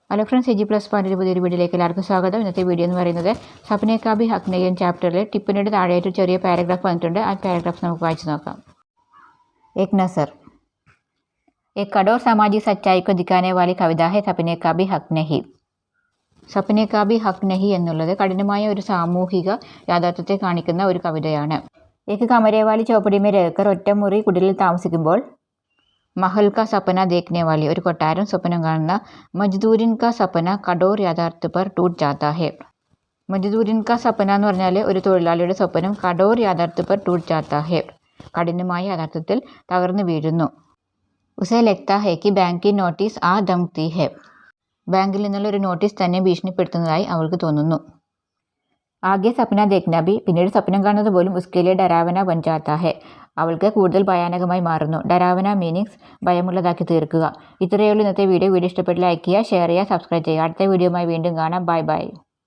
Hello friends, AG plus point പുതിയൊരു വീഡിയോയിലേക്ക് എല്ലാവർക്കും സ്വാഗതം. ഇന്നത്തെ വീഡിയോ എന്ന് പറയുന്നത് സപ്നെ കാ ഭി ഹക്ക് നഹീ എന്ന ചാപ്റ്ററിൽ ടിപ്പിനോട് താഴെയായിട്ട് ചെറിയ പാരഗ്രാഫ് വന്നിട്ടുണ്ട്. ആ പാരഗ്രാഫ് നമുക്ക് വായിച്ചു നോക്കാം. एक नज़र एक कठोर सामाजिक सच्चाई को दिखाने वाली कविता है सपने का भी हक नहीं. സപ്നെ കാ ഭി ഹക്ക് നഹി എന്നുള്ളത് കഠിനമായ ഒരു സാമൂഹിക യാഥാർത്ഥ്യത്തെ കാണിക്കുന്ന ഒരു കവിതയാണ്. ഏക് കമരെ വാലി ചോപ്പടി മേ രഹക്കർ ഒറ്റമുറി കുടിലിൽ താമസിക്കുമ്പോൾ മഹൽ കാ സപ്പന ദേഖ്നെ വാലി ഒരു കൊട്ടാരം സ്വപ്നം കാണുന്ന മജ്ദൂരിൻ കാ സപ്പന കഠോർ യാഥാർത്ഥ്യ പർ ടൂട്ട് ജാത്താ ഹെ. മജ്ദൂരിൻ കാ സപ്പന എന്ന് പറഞ്ഞാൽ ഒരു തൊഴിലാളിയുടെ സ്വപ്നം കഠോർ യാഥാർത്ഥ്യ പർ ടൂട്ട് ജാത്താ ഹെ, കഠിനമായ യാഥാർത്ഥ്യത്തിൽ തകർന്നു വീഴുന്നു. ഉസേ ലഗ്താ ഹെ കി ബാങ്ക് കി നോട്ടീസ് ആ ധംക്തി ഹെ, ബാങ്കിൽ നിന്നുള്ള ഒരു നോട്ടീസ് തന്നെ ഭീഷണിപ്പെടുത്തുന്നതായി അവൾക്ക് തോന്നുന്നു. ആകെ സപ്ന ദേഖ്ന ഭി, പിന്നീട് സ്വപ്നം കാണുന്നത് പോലും ഉസ്കേലിയ ഡരാവന ബൻ ജാത്താ ഹെ, അവൾക്ക് കൂടുതൽ ഭയാനകമായി മാറുന്നു. ഡരാവന മീനിങ്സ് ഭയമുള്ളതാക്കി തീർക്കുക. ഇത്രയേ ഉള്ളൂ ഇന്നത്തെ വീഡിയോ. ഇഷ്ടപ്പെട്ട് ലൈക്ക് ചെയ്യുക, ഷെയർ ചെയ്യുക, സബ്സ്ക്രൈബ് ചെയ്യുക. അടുത്ത വീഡിയോയുമായി വീണ്ടും കാണാം. Bye bye.